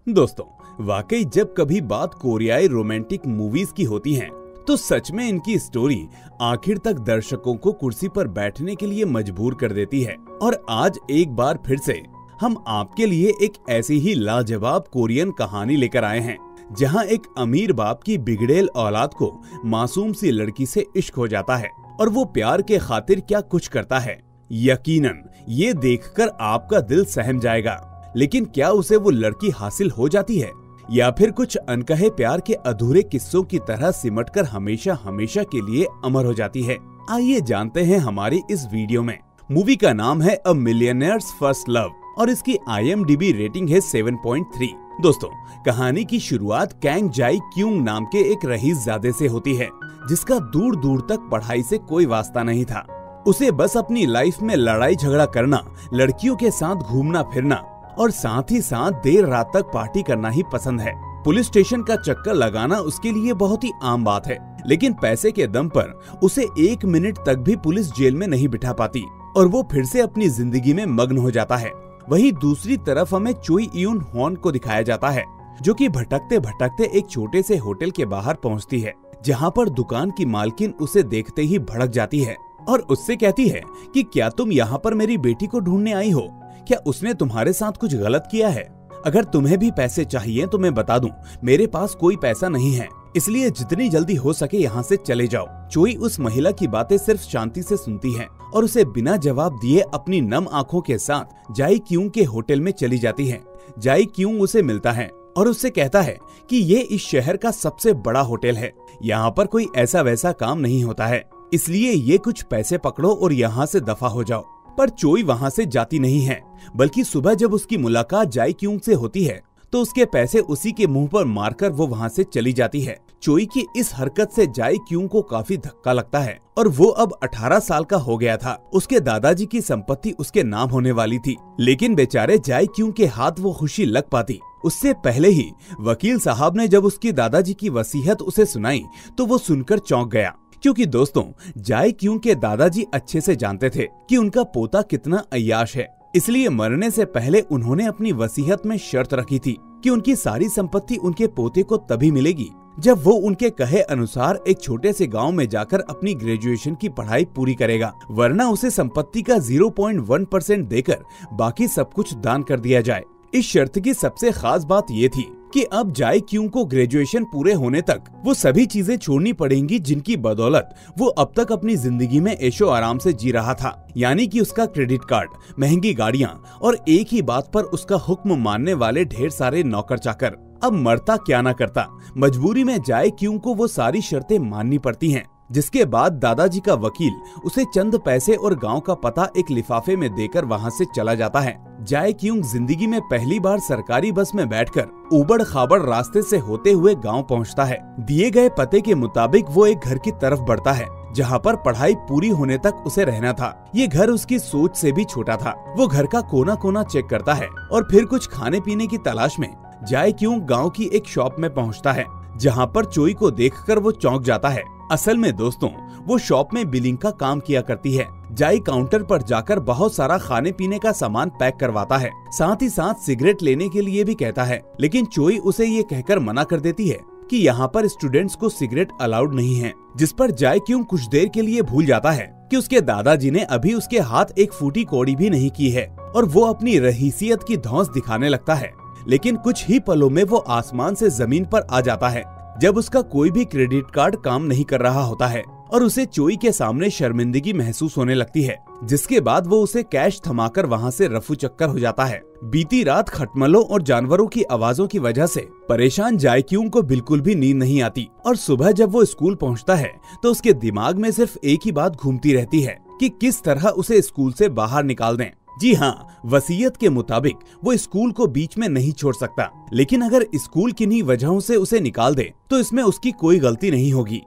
दोस्तों, वाकई जब कभी बात कोरियाई रोमांटिक मूवीज की होती है तो सच में इनकी स्टोरी आखिर तक दर्शकों को कुर्सी पर बैठने के लिए मजबूर कर देती है। और आज एक बार फिर से हम आपके लिए एक ऐसी ही लाजवाब कोरियन कहानी लेकर आए हैं, जहां एक अमीर बाप की बिगड़ेल औलाद को मासूम सी लड़की से इश्क हो जाता है और वो प्यार के खातिर क्या कुछ करता है। यकीनन ये देखकर आपका दिल सहम जाएगा। लेकिन क्या उसे वो लड़की हासिल हो जाती है या फिर कुछ अनकहे प्यार के अधूरे किस्सों की तरह सिमटकर हमेशा हमेशा के लिए अमर हो जाती है? आइए जानते हैं हमारी इस वीडियो में। मूवी का नाम है अ मिलियनेयर्स फर्स्ट लव और इसकी IMDb रेटिंग है 7.3। दोस्तों, कहानी की शुरुआत कैंग जाई क्यूंग नाम के एक रईसजादे से होती है, जिसका दूर दूर तक पढ़ाई से कोई वास्ता नहीं था। उसे बस अपनी लाइफ में लड़ाई झगड़ा करना, लड़कियों के साथ घूमना फिरना और साथ ही साथ देर रात तक पार्टी करना ही पसंद है। पुलिस स्टेशन का चक्कर लगाना उसके लिए बहुत ही आम बात है, लेकिन पैसे के दम पर उसे 1 मिनट तक भी पुलिस जेल में नहीं बिठा पाती और वो फिर से अपनी जिंदगी में मग्न हो जाता है। वहीं दूसरी तरफ हमें चोई इयुन हॉन को दिखाया जाता है, जो कि भटकते भटकते एक छोटे से होटल के बाहर पहुंचती है, जहां पर दुकान की मालकिन उसे देखते ही भड़क जाती है और उससे कहती है कि क्या तुम यहाँ पर मेरी बेटी को ढूंढने आई हो? क्या उसने तुम्हारे साथ कुछ गलत किया है? अगर तुम्हें भी पैसे चाहिए तो मैं बता दूं, मेरे पास कोई पैसा नहीं है, इसलिए जितनी जल्दी हो सके यहाँ से चले जाओ। चोई उस महिला की बातें सिर्फ शांति से सुनती है और उसे बिना जवाब दिए अपनी नम आंखों के साथ जाई क्यूंग के होटल में चली जाती है। जाई क्यूंग उसे मिलता है और उससे कहता है कि ये इस शहर का सबसे बड़ा होटल है, यहाँ पर कोई ऐसा वैसा काम नहीं होता है, इसलिए ये कुछ पैसे पकड़ो और यहाँ से दफा हो जाओ। पर चोई वहाँ से जाती नहीं है, बल्कि सुबह जब उसकी मुलाकात जाई क्यूंग से होती है तो उसके पैसे उसी के मुंह पर मारकर वो वहाँ से चली जाती है। चोई की इस हरकत से जाई क्यूंग को काफी धक्का लगता है और वो अब 18 साल का हो गया था। उसके दादाजी की संपत्ति उसके नाम होने वाली थी, लेकिन बेचारे जाई क्यूंग के हाथ वो खुशी लग पाती उससे पहले ही वकील साहब ने जब उसकी दादाजी की वसीयत उसे सुनाई तो वो सुनकर चौंक गया, क्योंकि दोस्तों, जाई क्यूंग के दादाजी अच्छे से जानते थे कि उनका पोता कितना अय्याश है। इसलिए मरने से पहले उन्होंने अपनी वसीयत में शर्त रखी थी कि उनकी सारी संपत्ति उनके पोते को तभी मिलेगी जब वो उनके कहे अनुसार एक छोटे से गांव में जाकर अपनी ग्रेजुएशन की पढ़ाई पूरी करेगा, वरना उसे संपत्ति का 0.1% देकर बाकी सब कुछ दान कर दिया जाए। इस शर्त की सबसे खास बात ये थी कि अब जाई क्यूंग को ग्रेजुएशन पूरे होने तक वो सभी चीजें छोड़नी पड़ेंगी जिनकी बदौलत वो अब तक अपनी जिंदगी में ऐशो आराम से जी रहा था, यानी कि उसका क्रेडिट कार्ड, महंगी गाड़ियां और एक ही बात पर उसका हुक्म मानने वाले ढेर सारे नौकर चाकर। अब मरता क्या ना करता, मजबूरी में जाई क्यूंग को वो सारी शर्तें माननी पड़ती हैं। जिसके बाद दादाजी का वकील उसे चंद पैसे और गांव का पता एक लिफाफे में देकर वहां से चला जाता है। जाई क्यूंग जिंदगी में पहली बार सरकारी बस में बैठकर उबड़ खाबड़ रास्ते से होते हुए गांव पहुंचता है। दिए गए पते के मुताबिक वो एक घर की तरफ बढ़ता है, जहां पर पढ़ाई पूरी होने तक उसे रहना था। ये घर उसकी सोच से भी छोटा था। वो घर का कोना कोना चेक करता है और फिर कुछ खाने पीने की तलाश में जाई क्यूंग गाँव की एक शॉप में पहुँचता है, जहाँ पर चोई को देखकर वो चौंक जाता है। असल में दोस्तों, वो शॉप में बिलिंग का काम किया करती है। जाई काउंटर पर जाकर बहुत सारा खाने पीने का सामान पैक करवाता है, साथ ही साथ सिगरेट लेने के लिए भी कहता है, लेकिन चोई उसे ये कहकर मना कर देती है कि यहाँ पर स्टूडेंट्स को सिगरेट अलाउड नहीं है। जिस पर जाई क्यूंग कुछ देर के लिए भूल जाता है कि उसके दादाजी ने अभी उसके हाथ एक फूटी कौड़ी भी नहीं की है और वो अपनी रहीसियत की धौंस दिखाने लगता है। लेकिन कुछ ही पलों में वो आसमान से जमीन पर आ जाता है जब उसका कोई भी क्रेडिट कार्ड काम नहीं कर रहा होता है और उसे चोई के सामने शर्मिंदगी महसूस होने लगती है, जिसके बाद वो उसे कैश थमाकर वहाँ से रफू चक्कर हो जाता है। बीती रात खटमलों और जानवरों की आवाजों की वजह से परेशान जाई क्यूंग को बिल्कुल भी नींद नहीं आती और सुबह जब वो स्कूल पहुँचता है तो उसके दिमाग में सिर्फ एक ही बात घूमती रहती है कि किस तरह उसे स्कूल से बाहर निकाल दें। जी हाँ, वसीयत के मुताबिक वो स्कूल को बीच में नहीं छोड़ सकता, लेकिन अगर स्कूल किन्हीं वजहों से उसे निकाल दे तो इसमें उसकी कोई गलती नहीं होगी।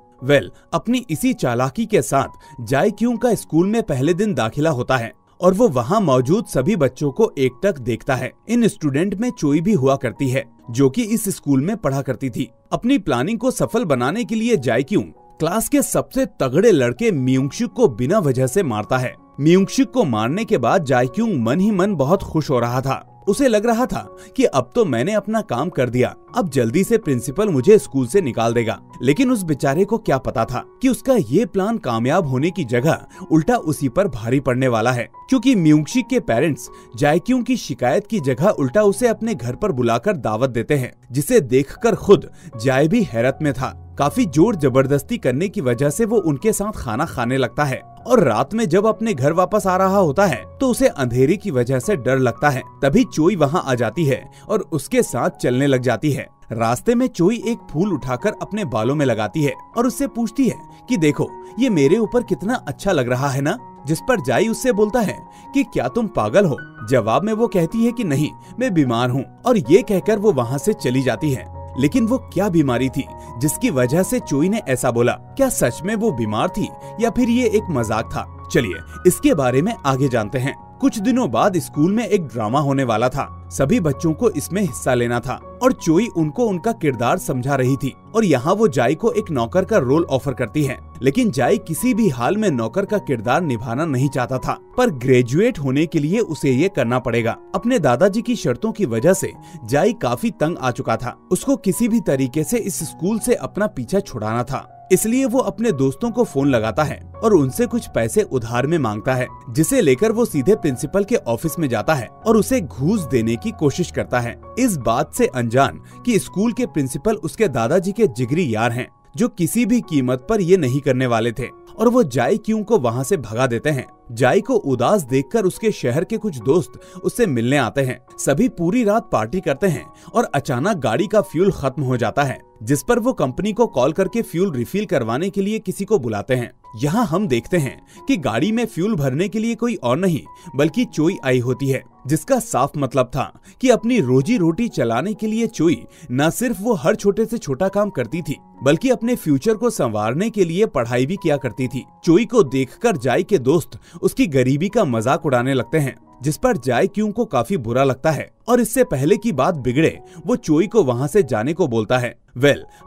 अपनी इसी चालाकी के साथ जाई क्यूंग का स्कूल में पहले दिन दाखिला होता है और वो वहाँ मौजूद सभी बच्चों को एकटक देखता है। इन स्टूडेंट में चोई भी हुआ करती है, जो कि इस स्कूल में पढ़ा करती थी। अपनी प्लानिंग को सफल बनाने के लिए जाई क्यूंग क्लास के सबसे तगड़े लड़के म्यूंगशुक को बिना वजह से मारता है म्यूंगशिक को मारने के बाद जायक्यूंग मन ही मन बहुत खुश हो रहा था। उसे लग रहा था कि अब तो मैंने अपना काम कर दिया, अब जल्दी से प्रिंसिपल मुझे स्कूल से निकाल देगा। लेकिन उस बेचारे को क्या पता था कि उसका ये प्लान कामयाब होने की जगह उल्टा उसी पर भारी पड़ने वाला है, क्योंकि म्यूंगशिक के पेरेंट्स जायक्यूंग की शिकायत की जगह उल्टा उसे अपने घर पर बुलाकर दावत देते हैं, जिसे देखकर खुद जाय भी हैरत में था। काफी जोर जबरदस्ती करने की वजह से वो उनके साथ खाना खाने लगता है और रात में जब अपने घर वापस आ रहा होता है तो उसे अंधेरे की वजह से डर लगता है। तभी चोई वहाँ आ जाती है और उसके साथ चलने लग जाती है। रास्ते में चोई एक फूल उठाकर अपने बालों में लगाती है और उससे पूछती है कि देखो ये मेरे ऊपर कितना अच्छा लग रहा है ना। जिस पर जाई उससे बोलता है कि क्या तुम पागल हो। जवाब में वो कहती है कि नहीं, मैं बीमार हूँ, और ये कहकर वो वहाँ से चली जाती है। लेकिन वो क्या बीमारी थी जिसकी वजह से चोई ने ऐसा बोला? क्या सच में वो बीमार थी या फिर ये एक मजाक था? चलिए इसके बारे में आगे जानते हैं। कुछ दिनों बाद स्कूल में एक ड्रामा होने वाला था। सभी बच्चों को इसमें हिस्सा लेना था और चोई उनको उनका किरदार समझा रही थी। और यहाँ वो जाई को एक नौकर का रोल ऑफर करती है। लेकिन जाई किसी भी हाल में नौकर का किरदार निभाना नहीं चाहता था, पर ग्रेजुएट होने के लिए उसे ये करना पड़ेगा। अपने दादाजी की शर्तों की वजह से जाई काफी तंग आ चुका था। उसको किसी भी तरीके से इस स्कूल से अपना पीछा छुड़ाना था। इसलिए वो अपने दोस्तों को फोन लगाता है और उनसे कुछ पैसे उधार में मांगता है, जिसे लेकर वो सीधे प्रिंसिपल के ऑफिस में जाता है और उसे घूस देने की कोशिश करता है, इस बात से अनजान कि स्कूल के प्रिंसिपल उसके दादाजी के जिगरी यार हैं, जो किसी भी कीमत पर ये नहीं करने वाले थे। और वो जायक्यूंग को वहाँ से भगा देते हैं। जाई को उदास देखकर उसके शहर के कुछ दोस्त उससे मिलने आते हैं। सभी पूरी रात पार्टी करते हैं और अचानक गाड़ी का फ्यूल खत्म हो जाता है, जिस पर वो कंपनी को कॉल करके फ्यूल रिफिल करवाने के लिए किसी को बुलाते हैं। यहाँ हम देखते हैं कि गाड़ी में फ्यूल भरने के लिए कोई और नहीं बल्कि चोई आई होती है, जिसका साफ मतलब था कि अपनी रोजी रोटी चलाने के लिए चोई न सिर्फ वो हर छोटे से छोटा काम करती थी, बल्कि अपने फ्यूचर को संवारने के लिए पढ़ाई भी किया करती थी। चोई को देखकर जाई के दोस्त उसकी गरीबी का मजाक उड़ाने लगते हैं, जिस पर जायक्यूंग को काफी बुरा लगता है और इससे पहले की बात बिगड़े वो चोई को वहाँ से जाने को बोलता है।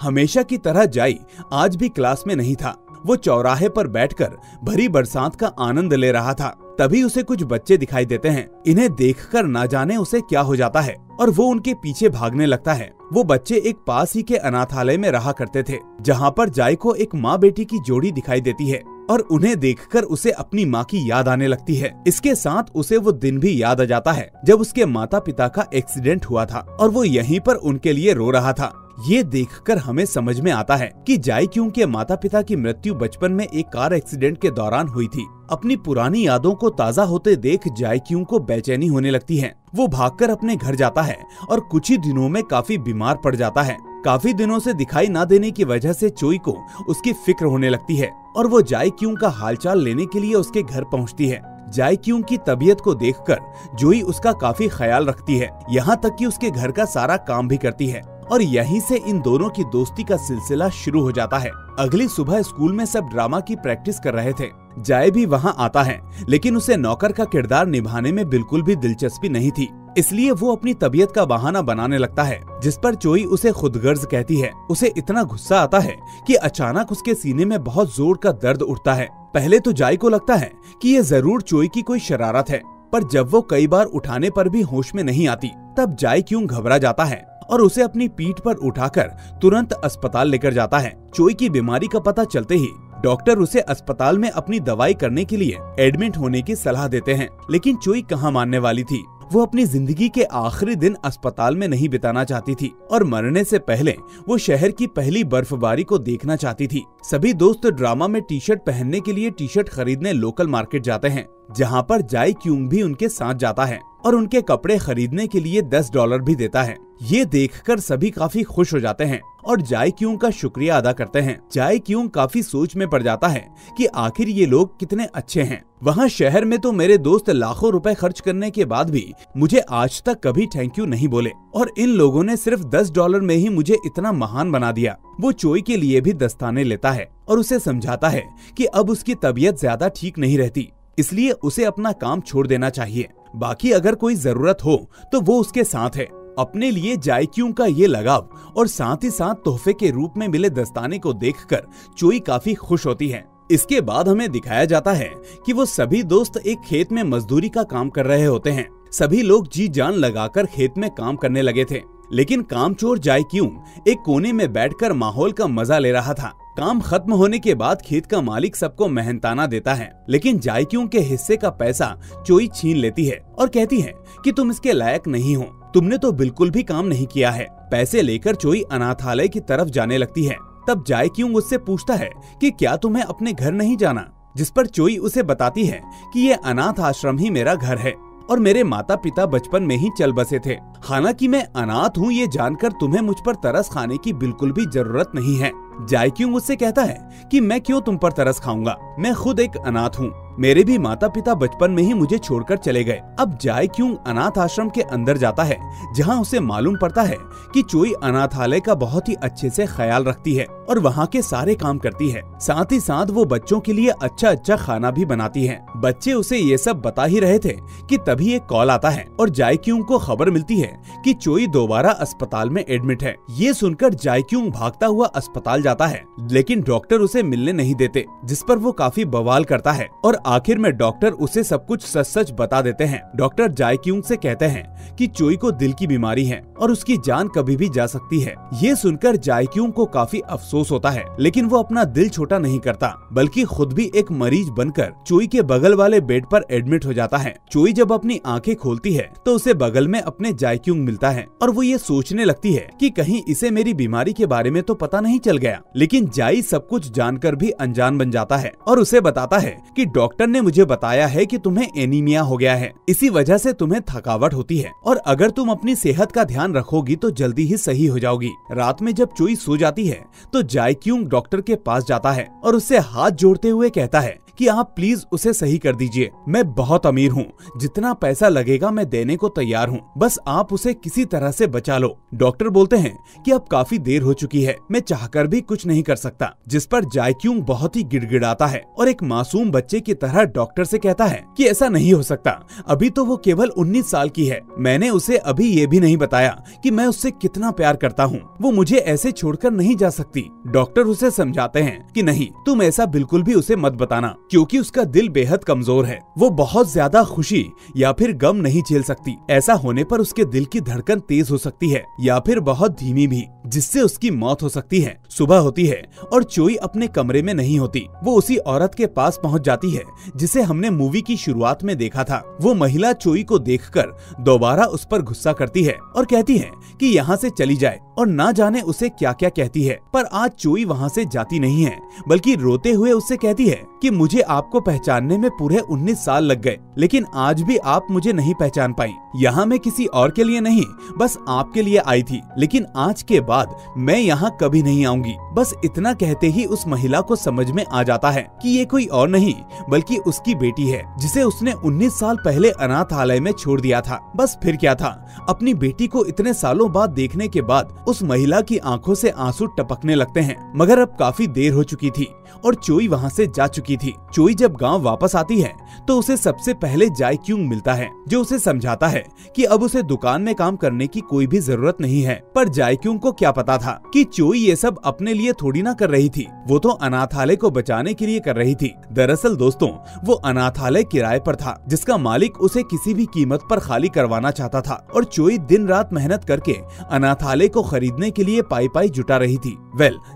हमेशा की तरह जाई आज भी क्लास में नहीं था। वो चौराहे पर बैठकर भरी बरसात का आनंद ले रहा था। तभी उसे कुछ बच्चे दिखाई देते हैं। इन्हें देखकर ना जाने उसे क्या हो जाता है और वो उनके पीछे भागने लगता है। वो बच्चे एक पास ही के अनाथालय में रहा करते थे, जहाँ पर जाई को एक माँ बेटी की जोड़ी दिखाई देती है और उन्हें देखकर उसे अपनी माँ की याद आने लगती है। इसके साथ उसे वो दिन भी याद आ जाता है जब उसके माता पिता का एक्सीडेंट हुआ था और वो यहीं पर उनके लिए रो रहा था। ये देखकर हमें समझ में आता है कि जायक्यूंग के माता पिता की मृत्यु बचपन में एक कार एक्सीडेंट के दौरान हुई थी। अपनी पुरानी यादों को ताज़ा होते देख जायक्यूंग को बेचैनी होने लगती है। वो भागकर अपने घर जाता है और कुछ ही दिनों में काफी बीमार पड़ जाता है। काफी दिनों से दिखाई ना देने की वजह से चोई को उसकी फिक्र होने लगती है और वो जायक्यूंग का हालचाल लेने के लिए उसके घर पहुंचती है। जायक्यूंग की तबीयत को देखकर जोई उसका काफी ख्याल रखती है, यहाँ तक कि उसके घर का सारा काम भी करती है और यहीं से इन दोनों की दोस्ती का सिलसिला शुरू हो जाता है। अगली सुबह स्कूल में सब ड्रामा की प्रैक्टिस कर रहे थे। जाय भी वहाँ आता है, लेकिन उसे नौकर का किरदार निभाने में बिल्कुल भी दिलचस्पी नहीं थी, इसलिए वो अपनी तबीयत का बहाना बनाने लगता है, जिस पर चोई उसे खुदगर्ज कहती है। उसे इतना गुस्सा आता है कि अचानक उसके सीने में बहुत जोर का दर्द उठता है। पहले तो जाय को लगता है कि ये जरूर चोई की कोई शरारत है, पर जब वो कई बार उठाने पर भी होश में नहीं आती, तब जायक्यूंग घबरा जाता है और उसे अपनी पीठ पर उठाकर तुरंत अस्पताल लेकर जाता है। चोई की बीमारी का पता चलते ही डॉक्टर उसे अस्पताल में अपनी दवाई करने के लिए एडमिट होने की सलाह देते हैं, लेकिन चोई कहाँ मानने वाली थी। वो अपनी जिंदगी के आखिरी दिन अस्पताल में नहीं बिताना चाहती थी और मरने से पहले वो शहर की पहली बर्फबारी को देखना चाहती थी। सभी दोस्त ड्रामा में टी शर्ट पहनने के लिए टी शर्ट खरीदने लोकल मार्केट जाते हैं, जहाँ पर जायक्यूंग भी उनके साथ जाता है और उनके कपड़े खरीदने के लिए $10 भी देता है। ये देखकर सभी काफी खुश हो जाते हैं और जायक्यूंग का शुक्रिया अदा करते हैं। जायक्यूंग काफी सोच में पड़ जाता है कि आखिर ये लोग कितने अच्छे हैं। वहाँ शहर में तो मेरे दोस्त लाखों रुपए खर्च करने के बाद भी मुझे आज तक कभी थैंक यू नहीं बोले और इन लोगों ने सिर्फ $10 में ही मुझे इतना महान बना दिया। वो चोई के लिए भी दस्ताने लेता है और उसे समझाता है कि अब उसकी तबीयत ज्यादा ठीक नहीं रहती, इसलिए उसे अपना काम छोड़ देना चाहिए। बाकी अगर कोई जरूरत हो तो वो उसके साथ है। अपने लिए जायक्यूंग का ये लगाव और साथ ही साथ तोहफे के रूप में मिले दस्ताने को देखकर चोई काफी खुश होती है। इसके बाद हमें दिखाया जाता है कि वो सभी दोस्त एक खेत में मजदूरी का काम कर रहे होते हैं। सभी लोग जी जान लगाकर खेत में काम करने लगे थे, लेकिन कामचोर जायक्यूंग एक कोने में बैठकर माहौल का मजा ले रहा था। काम खत्म होने के बाद खेत का मालिक सबको मेहनताना देता है, लेकिन जायक्यूंग के हिस्से का पैसा चोई छीन लेती है और कहती है कि तुम इसके लायक नहीं हो, तुमने तो बिल्कुल भी काम नहीं किया है। पैसे लेकर चोई अनाथालय की तरफ जाने लगती है। तब जायक्यूंग उससे पूछता है कि क्या तुम्हें अपने घर नहीं जाना, जिस पर चोई उसे बताती है कि ये अनाथ आश्रम ही मेरा घर है और मेरे माता पिता बचपन में ही चल बसे थे। हालांकि मैं अनाथ हूँ ये जानकर तुम्हें मुझ पर तरस खाने की बिल्कुल भी जरूरत नहीं है। जायक्यूंग उससे कहता है कि मैं क्यों तुम पर तरस खाऊंगा, मैं खुद एक अनाथ हूँ, मेरे भी माता पिता बचपन में ही मुझे छोड़कर चले गए। अब जायक्यूंग अनाथ आश्रम के अंदर जाता है, जहाँ उसे मालूम पड़ता है कि चोई अनाथालय का बहुत ही अच्छे से ख्याल रखती है और वहाँ के सारे काम करती है। साथ ही साथ वो बच्चों के लिए अच्छा अच्छा खाना भी बनाती है। बच्चे उसे ये सब बता ही रहे थे कि तभी एक कॉल आता है और जायक्यूंग को खबर मिलती है कि चोई दोबारा अस्पताल में एडमिट है। ये सुनकर जायक्यूंग भागता हुआ अस्पताल जाता है, लेकिन डॉक्टर उसे मिलने नहीं देते, जिस पर वो काफी बवाल करता है और आखिर में डॉक्टर उसे सब कुछ सच सच बता देते हैं। डॉक्टर जायक्यूंग से कहते हैं कि चोई को दिल की बीमारी है और उसकी जान कभी भी जा सकती है। ये सुनकर जायक्यूंग को काफी अफसोस होता है, लेकिन वो अपना दिल छोटा नहीं करता, बल्कि खुद भी एक मरीज बनकर चोई के बगल वाले बेड पर एडमिट हो जाता है। चोई जब अपनी आंखें खोलती है तो उसे बगल में अपने जायक्यूंग मिलता है और वो ये सोचने लगती है कि कहीं इसे मेरी बीमारी के बारे में तो पता नहीं चल गया। लेकिन जाई सब कुछ जानकर भी अनजान बन जाता है और उसे बताता है कि डॉक्टर ने मुझे बताया है कि तुम्हें एनीमिया हो गया है, इसी वजह से तुम्हें थकावट होती है और अगर तुम अपनी सेहत का ध्यान रखोगी तो जल्दी ही सही हो जाओगी। रात में जब चोई सो जाती है तो जायक्यूंग डॉक्टर के पास जाता है और उससे हाथ जोड़ते हुए कहता है कि आप प्लीज उसे सही कर दीजिए, मैं बहुत अमीर हूँ, जितना पैसा लगेगा मैं देने को तैयार हूँ, बस आप उसे किसी तरह से बचा लो। डॉक्टर बोलते हैं कि अब काफी देर हो चुकी है, मैं चाहकर भी कुछ नहीं कर सकता, जिस पर जायक्यूंग बहुत ही गिड़गिड़ाता है और एक मासूम बच्चे की तरह डॉक्टर से कहता है कि ऐसा नहीं हो सकता, अभी तो वो केवल 19 साल की है, मैंने उसे अभी ये भी नहीं बताया कि मैं उससे कितना प्यार करता हूँ, वो मुझे ऐसे छोड़कर नहीं जा सकती। डॉक्टर उसे समझाते हैं कि नहीं, तुम ऐसा बिल्कुल भी उसे मत बताना, क्योंकि उसका दिल बेहद कमजोर है, वो बहुत ज्यादा खुशी या फिर गम नहीं झेल सकती। ऐसा होने पर उसके दिल की धड़कन तेज हो सकती है या फिर बहुत धीमी भी, जिससे उसकी मौत हो सकती है। सुबह होती है और चोई अपने कमरे में नहीं होती, वो उसी औरत के पास पहुंच जाती है जिसे हमने मूवी की शुरुआत में देखा था। वो महिला चोई को देखकर दोबारा उस पर गुस्सा करती है और कहती है कि यहाँ से चली जाए और ना जाने उसे क्या क्या कहती है। पर आज चोई वहाँ से जाती नहीं है, बल्कि रोते हुए उससे कहती है कि मुझे आपको पहचानने में पूरे 19 साल लग गए, लेकिन आज भी आप मुझे नहीं पहचान पाई। यहाँ मैं किसी और के लिए नहीं, बस आपके लिए आई थी, लेकिन आज के बाद मैं यहाँ कभी नहीं आऊंगी। बस इतना कहते ही उस महिला को समझ में आ जाता है कि ये कोई और नहीं बल्कि उसकी बेटी है, जिसे उसने 19 साल पहले अनाथालय में छोड़ दिया था। बस फिर क्या था, अपनी बेटी को इतने सालों बाद देखने के बाद उस महिला की आंखों से आंसू टपकने लगते हैं, मगर अब काफी देर हो चुकी थी और चोई वहाँ से जा चुकी थी। चोई जब गांव वापस आती है तो उसे सबसे पहले जायक्यूंग मिलता है, जो उसे समझाता है कि अब उसे दुकान में काम करने की कोई भी जरूरत नहीं है। पर जायक्यूंग को क्या पता था कि चोई ये सब अपने लिए थोड़ी ना कर रही थी, वो तो अनाथालय को बचाने के लिए कर रही थी। दरअसल दोस्तों, वो अनाथालय किराए पर था, जिसका मालिक उसे किसी भी कीमत पर खाली करवाना चाहता था और चोई दिन रात मेहनत करके अनाथालय को खरीदने के लिए पाई पाई जुटा रही थी।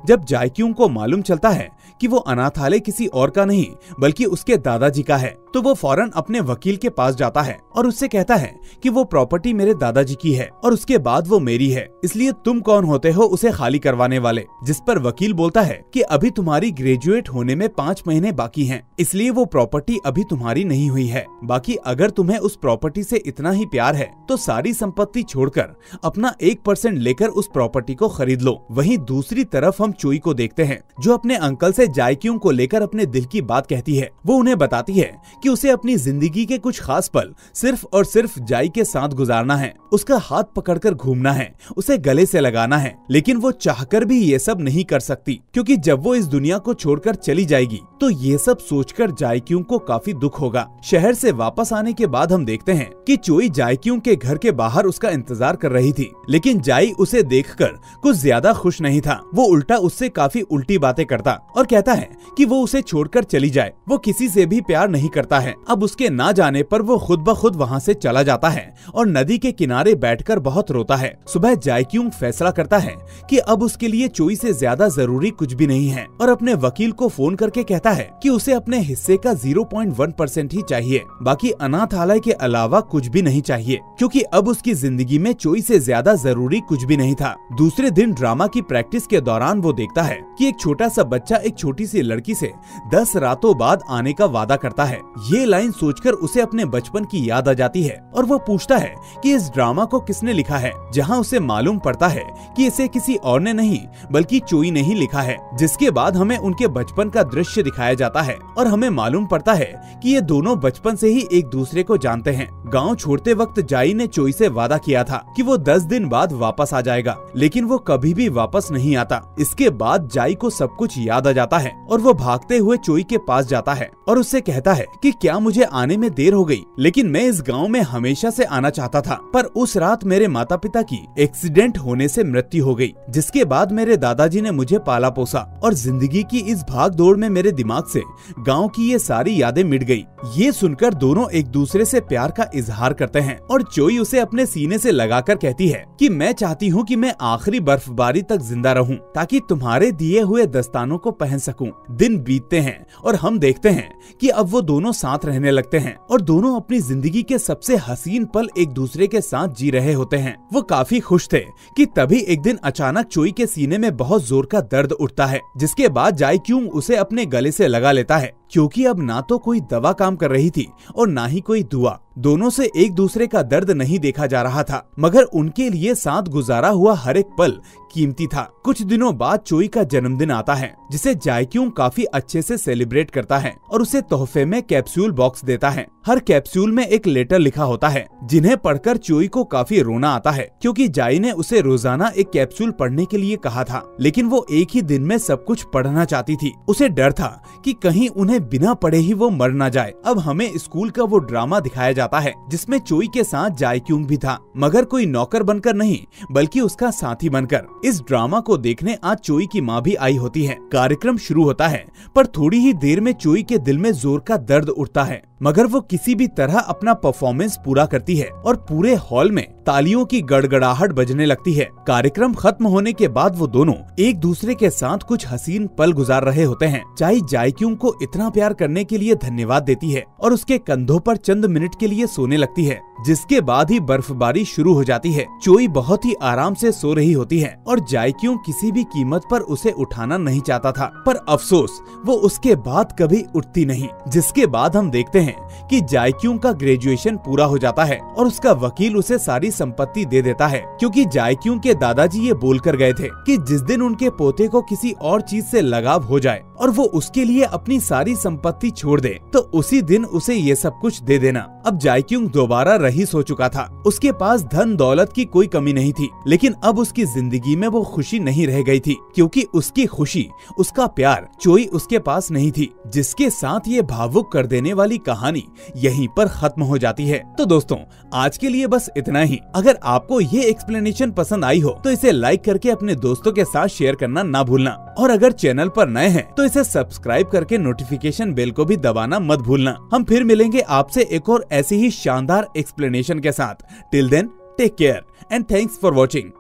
जब जायक्यूंग को मालूम चलता है कि वो अनाथालय किसी और का नहीं बल्कि उसके दादाजी का है, तो वो फौरन अपने वकील के पास जाता है और उससे कहता है कि वो प्रॉपर्टी मेरे दादाजी की है और उसके बाद वो मेरी है, इसलिए तुम कौन होते हो उसे खाली करवाने वाले। जिस पर वकील बोलता है कि अभी तुम्हारी ग्रेजुएट होने में 5 महीने बाकी हैं, इसलिए वो प्रॉपर्टी अभी तुम्हारी नहीं हुई है। बाकी अगर तुम्हें उस प्रॉपर्टी से इतना ही प्यार है तो सारी संपत्ति छोड़कर अपना 1% लेकर उस प्रॉपर्टी को खरीद लो। वहीं दूसरी तरफ हम चोई को देखते हैं, जो अपने अंकल से जायक्यूंग को लेकर अपने दिल की बात कहती है। वो उन्हें बताती है कि उसे अपनी जिंदगी के कुछ खास पल सिर्फ और सिर्फ जाई के साथ गुजारना है, उसका हाथ पकड़कर घूमना है, उसे गले से लगाना है। लेकिन वो चाहकर भी ये सब नहीं कर सकती, क्योंकि जब वो इस दुनिया को छोड़कर चली जाएगी तो ये सब सोचकर जायक्यूंग को काफी दुख होगा। शहर से वापस आने के बाद हम देखते हैं कि चोई जायक्यूंग के घर के बाहर उसका इंतजार कर रही थी, लेकिन जाई उसे देखकर कुछ ज्यादा खुश नहीं था। वो उल्टा उससे काफी उल्टी बातें करता और कहता है कि वो उसे छोड़कर चली जाए, वो किसी से भी प्यार नहीं करता है। अब उसके ना जाने पर वो खुद ब खुद वहाँ से चला जाता है और नदी के किनारे बैठकर बहुत रोता है। सुबह जायक्यूंग फैसला करता है कि अब उसके लिए चोई से ज्यादा जरूरी कुछ भी नहीं है और अपने वकील को फोन करके कहता है कि उसे अपने हिस्से का 0.1% ही चाहिए, बाकी अनाथालय के अलावा कुछ भी नहीं चाहिए, क्योंकि अब उसकी जिंदगी में चोई से ज्यादा जरूरी कुछ भी नहीं था। दूसरे दिन ड्रामा की प्रैक्टिस के दौरान वो देखता है कि एक छोटा सा बच्चा एक छोटी सी लड़की से 10 रातों बाद आने का वादा करता है। ये लाइन सोचकर उसे अपने बचपन की याद आ जाती है और वो पूछता है कि इस ड्रामा को किसने लिखा है, जहाँ उसे मालूम पड़ता है कि इसे किसी और ने नहीं बल्कि चोई ने ही लिखा है। जिसके बाद हमें उनके बचपन का दृश्य दिखाया जाता है और हमें मालूम पड़ता है कि ये दोनों बचपन से ही एक दूसरे को जानते हैं। गांव छोड़ते वक्त जाई ने चोई से वादा किया था कि वो 10 दिन बाद वापस आ जाएगा, लेकिन वो कभी भी वापस नहीं आता। इसके बाद जाई को सब कुछ याद आ जाता है और वो भागते हुए चोई के पास जाता है और उससे कहता है कि क्या मुझे आने में देर हो गई, लेकिन मैं इस गांव में हमेशा से आना चाहता था, पर उस रात मेरे माता पिता की एक्सीडेंट होने से मृत्यु हो गई, जिसके बाद मेरे दादाजी ने मुझे पाला पोसा और जिंदगी की इस भाग दौड़ में मेरे दिमाग से गांव की ये सारी यादें मिट गई। ये सुनकर दोनों एक दूसरे से प्यार का इजहार करते हैं और चोई उसे अपने सीने से लगाकर कहती है कि मैं चाहती हूँ कि मैं आखिरी बर्फबारी तक जिंदा रहूं, ताकि तुम्हारे दिए हुए दस्तानों को पहन सकूं। दिन बीतते हैं और हम देखते हैं कि अब वो दोनों साथ रहने लगते हैं और दोनों अपनी जिंदगी के सबसे हसीन पल एक दूसरे के साथ जी रहे होते हैं। वो काफी खुश थे कि तभी एक दिन अचानक चोई के सीने में बहुत जोर का दर्द उठता है, जिसके बाद जायक्यूंग उसे अपने गले से लगा लेता है, क्योंकि अब ना तो कोई दवा काम कर रही थी और ना ही कोई दुआ। दोनों से एक दूसरे का दर्द नहीं देखा जा रहा था, मगर उनके लिए साथ गुजारा हुआ हर एक पल कीमती था। कुछ दिनों बाद चोई का जन्मदिन आता है, जिसे जायक्यूंग काफी अच्छे से सेलिब्रेट करता है और उसे तोहफे में कैप्सूल बॉक्स देता है। हर कैप्सूल में एक लेटर लिखा होता है, जिन्हें पढ़कर चोई को काफी रोना आता है, क्योंकि जाई ने उसे रोजाना एक कैप्सूल पढ़ने के लिए कहा था, लेकिन वो एक ही दिन में सब कुछ पढ़ना चाहती थी। उसे डर था कि कहीं उन्हें बिना पढ़े ही वो मर न जाए। अब हमें स्कूल का वो ड्रामा दिखाया जाता है जिसमें चोई के साथ जायक्यूंग भी था, मगर कोई नौकर बनकर नहीं बल्कि उसका साथी बनकर। इस ड्रामा को देखने आज चोई की माँ भी आई होती है। कार्यक्रम शुरू होता है, पर थोड़ी ही देर में चोई के दिल में जोर का दर्द उठता है, मगर वो किसी भी तरह अपना परफॉर्मेंस पूरा करती है और पूरे हॉल में तालियों की गड़गड़ाहट बजने लगती है। कार्यक्रम खत्म होने के बाद वो दोनों एक दूसरे के साथ कुछ हसीन पल गुजार रहे होते हैं। चाई जायक्यूंग को इतना प्यार करने के लिए धन्यवाद देती है और उसके कंधों पर चंद मिनट के लिए सोने लगती है, जिसके बाद ही बर्फबारी शुरू हो जाती है। चोई बहुत ही आराम से सो रही होती है और जायक्यूंग किसी भी कीमत पर उसे उठाना नहीं चाहता था, पर अफसोस वो उसके बाद कभी उठती नहीं। जिसके बाद हम देखते हैं कि जायक्यूंग का ग्रेजुएशन पूरा हो जाता है और उसका वकील उसे सारी संपत्ति दे देता है, क्योंकि जायक्यूंग के दादाजी ये बोलकर गए थे कि जिस दिन उनके पोते को किसी और चीज से लगाव हो जाए और वो उसके लिए अपनी सारी संपत्ति छोड़ दे, तो उसी दिन उसे ये सब कुछ दे देना। अब जायक्यूंग दोबारा रईस हो चुका था। उसके पास धन दौलत की कोई कमी नहीं थी, लेकिन अब उसकी जिंदगी में वो खुशी नहीं रह गई थी, क्योंकि उसकी खुशी, उसका प्यार चोई उसके पास नहीं थी। जिसके साथ ये भावुक कर देने वाली कहानी यहीं पर खत्म हो जाती है। तो दोस्तों, आज के लिए बस इतना ही। अगर आपको ये एक्सप्लेनेशन पसंद आई हो तो इसे लाइक करके अपने दोस्तों के साथ शेयर करना ना भूलना, और अगर चैनल पर नए हैं तो इसे सब्सक्राइब करके नोटिफिकेशन बेल को भी दबाना मत भूलना। हम फिर मिलेंगे आपसे एक और ऐसी ही शानदार एक्सप्लेनेशन के साथ। Till then, take care and thanks for watching.